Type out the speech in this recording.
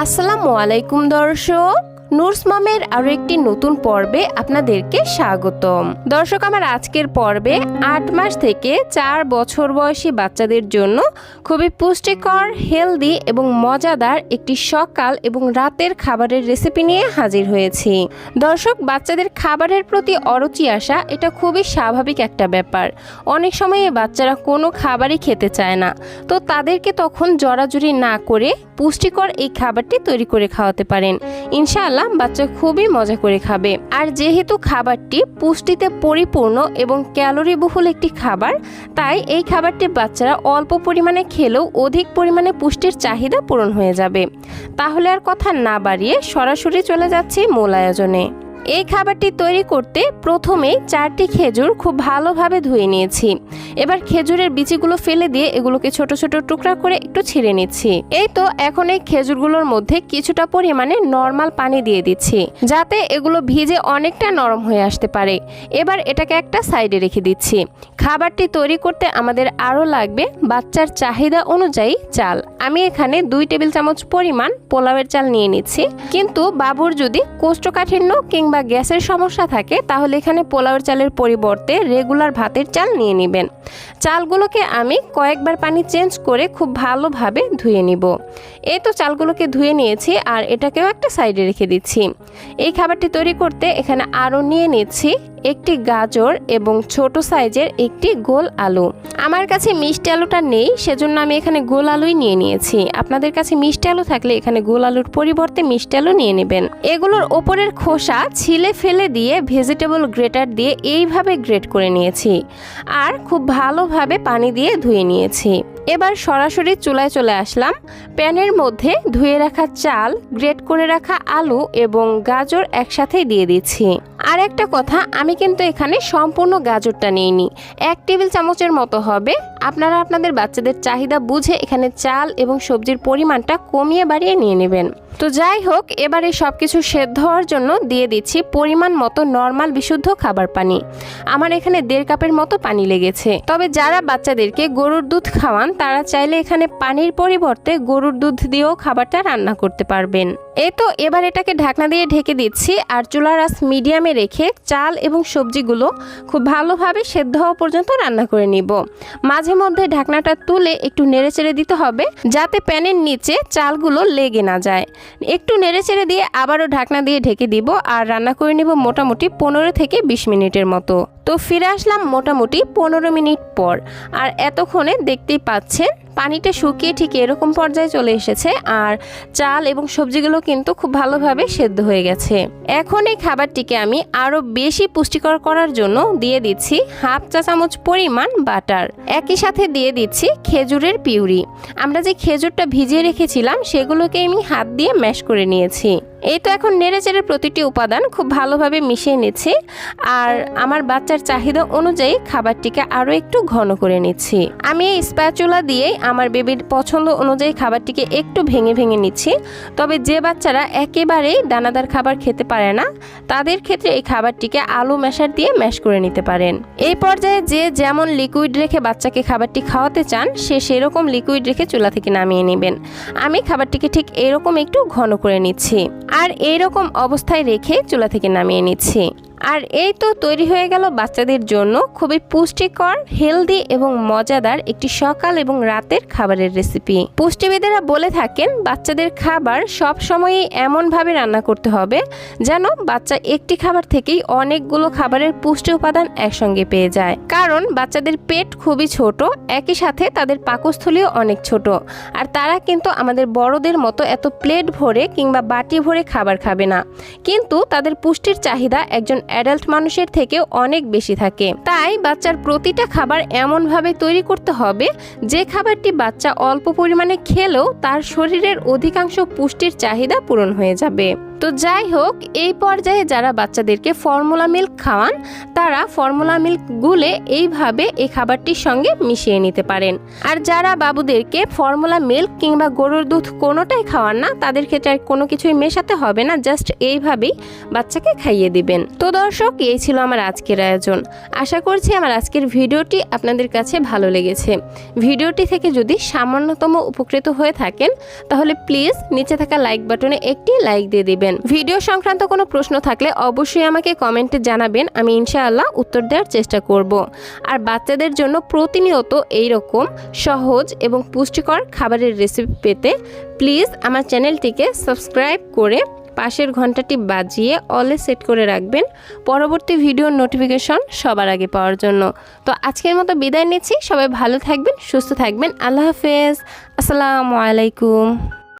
আসসালামু আলাইকুম দর্শক, নুরস মমের আরো একটি নতুন পর্বে আপনাদেরকে স্বাগতম। দর্শক, আমার আজকের পর্বে 8 মাস থেকে 4 বছর বয়সী বাচ্চাদের জন্য খুবই পুষ্টিকর, হেলদি এবং মজাদার একটি সকাল এবং রাতের খাবারের রেসিপি নিয়ে হাজির হয়েছি। দর্শক, বাচ্চাদের খাবারের প্রতি অরুচি আসা এটা খুবই স্বাভাবিক একটা ব্যাপার। অনেক সময় বাচ্চারা কোনো খাবারই খেতে চায় না, তো তাদেরকে তখন জড়াজড়ি না করে পুষ্টিকর এই খাবারটি তৈরি করে খাওয়াতে পারেন। ইনশাআল্লাহ বাচ্চা খুবই মজা করে খাবে। আর যেহেতু খাবারটি পুষ্টিতে পরিপূর্ণ এবং ক্যালোরি বহুল একটি খাবার, তাই এই খাবারটি বাচ্চারা অল্প পরিমাণে খেলেও অধিক পরিমাণে পুষ্টির চাহিদা পূরণ হয়ে যাবে। তাহলে আর কথা না বাড়িয়ে সরাসরি চলে যাচ্ছি মূল আয়োজনে। এই খাবারটি তৈরি করতে প্রথমেই 4টি খেজুর খুব ভালোভাবে ধুয়ে নিয়েছি। এবার খেজুরের বিচিগুলো ফেলে দিয়ে এগুলোকে ছোট ছোট টুকরা করে একটু ছিঁড়ে নিচ্ছি। এই তো এখন এই খেজুরগুলোর মধ্যে কিছুটা পরিমাণে নর্মাল পানি দিয়ে দিচ্ছি, যাতে এগুলো ভিজে অনেকটা নরম হয়ে আসতে পারে। এবার এটাকে একটা সাইডে রেখে দিচ্ছি। খাবারটি তৈরি করতে আমাদের আরও লাগবে বাচ্চার চাহিদা অনুযায়ী চাল। আমি এখানে 2 টেবিল চামচ পরিমাণ পোলাওয়ের চাল নিয়ে নিচ্ছি। কিন্তু বাবুর যদি কোষ্ঠকাঠিন্য কিংবা গ্যাসের সমস্যা থাকে, তাহলে এখানে পোলাওয়ের চালের পরিবর্তে রেগুলার ভাতের চাল নিয়ে নেবেন। চালগুলোকে আমি কয়েকবার পানি চেঞ্জ করে খুব ভালোভাবে ধুয়ে নিব। এই তো চালগুলোকে ধুয়ে নিয়েছি, আর এটাকেও একটা সাইডে রেখে দিচ্ছি। এই খাবারটি তৈরি করতে এখানে আরও নিয়ে নিচ্ছি একটি গাজর এবং ছোট সাইজের একটি গোল আলু। আমার কাছে মিষ্টি আলুটা নেই, সেজন্য আমি এখানে গোল আলুই নিয়ে নিয়েছি। আপনাদের কাছে মিষ্টি আলু থাকলে এখানে গোল আলুর পরিবর্তে মিষ্টি আলু নিয়ে নেবেন। এগুলোর ওপরের খোসা ছিলে ফেলে দিয়ে ভেজিটেবল গ্রেটার দিয়ে এইভাবে গ্রেট করে নিয়েছি, আর খুব ভালোভাবে পানি দিয়ে ধুয়ে নিয়েছি। এবার সরাসরি চুলায় চলে আসলাম। প্যানের মধ্যে ধুয়ে রাখা চাল, গ্রেট করে রাখা আলু এবং গাজর একসাথে দিয়ে দিচ্ছি। আর একটা কথা, আমি কিন্তু এখানে সম্পূর্ণ গাজরটা নিইনি, 1 টেবিল চামচের মতো হবে। আপনারা আপনাদের বাচ্চাদের চাহিদা বুঝে এখানে চাল এবং সবজির পরিমাণটা কমিয়ে বাড়িয়ে নিয়ে নেবেন। তো যাই হোক, এবারে সব কিছু সেদ্ধ হওয়ার জন্য দিয়ে দিচ্ছি পরিমাণ মতো নর্মাল বিশুদ্ধ খাবার পানি। আমার এখানে 1.5 কাপের মতো পানি লেগেছে। তবে যারা বাচ্চাদেরকে গরুর দুধ খাওয়ান, তারা চাইলে এখানে পানির পরিবর্তে গরুর দুধ দিয়েও খাবারটা রান্না করতে পারবেন। এই তো এবার এটাকে ঢাকনা দিয়ে ঢেকে দিচ্ছি, আর চুলার আঁচ মিডিয়ামে রেখে চাল এবং সবজিগুলো খুব ভালোভাবে সেদ্ধ হওয়া পর্যন্ত রান্না করে নিব। মাঝে মধ্যে ঢাকনাটা তুলে একটু নেড়েচেড়ে দিতে হবে, যাতে প্যানের নিচে চালগুলো লেগে না যায়। একটু নেড়েচেড়ে দিয়ে আবারও ঢাকনা দিয়ে ঢেকে দিব, আর রান্না করে নিব মোটামুটি 15 থেকে 20 মিনিটের মতো। তো ফিরে আসলাম মোটামুটি 15 মিনিট পর, আর এতক্ষণে দেখতেই পাচ্ছেন পানিটা শুকিয়ে ঠিক এরকম পর্যায়ে চলে এসেছে, আর চাল এবং সবজিগুলো কিন্তু খুব ভালোভাবে সেদ্ধ হয়ে গেছে। এখন এই খাবারটিকে আমি আরও বেশি পুষ্টিকর করার জন্য দিয়ে দিচ্ছি 1/2 চা চামচ পরিমাণ বাটার। একই সাথে দিয়ে দিচ্ছি খেজুরের পিউরি। আমরা যে খেজুরটা ভিজিয়ে রেখেছিলাম, সেগুলোকে আমি হাত দিয়ে ম্যাশ করে নিয়েছি। এই তো এখন নেড়েচেড়ে প্রতিটি উপাদান খুব ভালোভাবে মিশিয়ে নিচ্ছি, আর আমার বাচ্চার চাহিদা অনুযায়ী খাবারটিকে আরও একটু ঘন করে নিচ্ছি। আমি এই স্প্যাচুলা দিয়েই আমার বেবির পছন্দ অনুযায়ী খাবারটিকে একটু ভেঙে ভেঙে নিচ্ছি। তবে যে বাচ্চারা একেবারেই দানাদার খাবার খেতে পারে না, তাদের ক্ষেত্রে এই খাবারটিকে আলু ম্যাশার দিয়ে ম্যাশ করে নিতে পারেন। এই পর্যায়ে যে যেমন লিকুইড রেখে বাচ্চাকে খাবারটি খাওয়াতে চান, সে সেরকম লিকুইড রেখে চুলা থেকে নামিয়ে নেবেন। আমি খাবারটিকে ঠিক এরকম একটু ঘন করে নিচ্ছি, আর এইরকম অবস্থায় রেখে চুলা থেকে নামিয়ে নিচ্ছি। আর এই তো তৈরি হয়ে গেল বাচ্চাদের জন্য খুবই পুষ্টিকর, হেলদি এবং মজাদার একটি সকাল এবং রাতের খাবারের রেসিপি। পুষ্টিবিদেরা বলে থাকেন, বাচ্চাদের খাবার সব সময়ই এমনভাবে রান্না করতে হবে যেন বাচ্চা একটি খাবার থেকেই অনেকগুলো খাবারের পুষ্টি উপাদান একসঙ্গে পেয়ে যায়। কারণ বাচ্চাদের পেট খুবই ছোট, একই সাথে তাদের পাকস্থলীও অনেক ছোট, আর তারা কিন্তু আমাদের বড়দের মতো এত প্লেট ভরে কিংবা বাটি ভরে খাবার খাবে না। কিন্তু তাদের পুষ্টির চাহিদা একজন অ্যাডাল্ট মানুষের থেকেও অনেক বেশি থাকে। তাই বাচ্চার প্রতিটা খাবার এমনভাবে তৈরি করতে হবে যে খাবারটি বাচ্চা অল্প পরিমাণে খেলেও তার শরীরের অধিকাংশ পুষ্টির চাহিদা পূরণ হয়ে যাবে। তো যাই হোক, এই পর্যায়ে যারা বাচ্চাদেরকে ফর্মুলা মিল্ক খাওয়ান তারা ফর্মুলা মিল্ক গুলে এইভাবে এই খাবারটির সঙ্গে মিশিয়ে নিতে পারেন। আর যারা বাবুদেরকে ফর্মুলা মিল্ক কিংবা গরুর দুধ কোনোটাই খাওয়ান না, তাদের ক্ষেত্রে আর কোনো কিছুই মেশাতে হবে না, জাস্ট এইভাবেই বাচ্চাকে খাইয়ে দিবেন। তো দর্শক, এই ছিল আমার আজকের আয়োজন। আশা করছি আমার আজকের ভিডিওটি আপনাদের কাছে ভালো লেগেছে। ভিডিওটি থেকে যদি সামান্যতম উপকৃত হয়ে থাকেন তাহলে প্লিজ নিচে থাকা লাইক বাটনে একটি লাইক দিয়ে দিবেন। ভিডিও সংক্রান্ত কোনো প্রশ্ন থাকলে অবশ্যই আমাকে কমেন্টে জানাবেন, আমি ইনশাআল্লাহ উত্তর দেওয়ার চেষ্টা করব। আর বাচ্চাদের জন্য প্রতিনিয়ত এইরকম সহজ এবং পুষ্টিকর খাবারের রেসিপি পেতে প্লিজ আমার চ্যানেলটিকে সাবস্ক্রাইব করে পাশের ঘন্টাটি বাজিয়ে অলে সেট করে রাখবেন পরবর্তী ভিডিওর নোটিফিকেশন সবার আগে পাওয়ার জন্য। তো আজকের মতো বিদায় নিচ্ছি। সবাই ভালো থাকবেন, সুস্থ থাকবেন। আল্লাহ হাফেজ। আসসালামু আলাইকুম।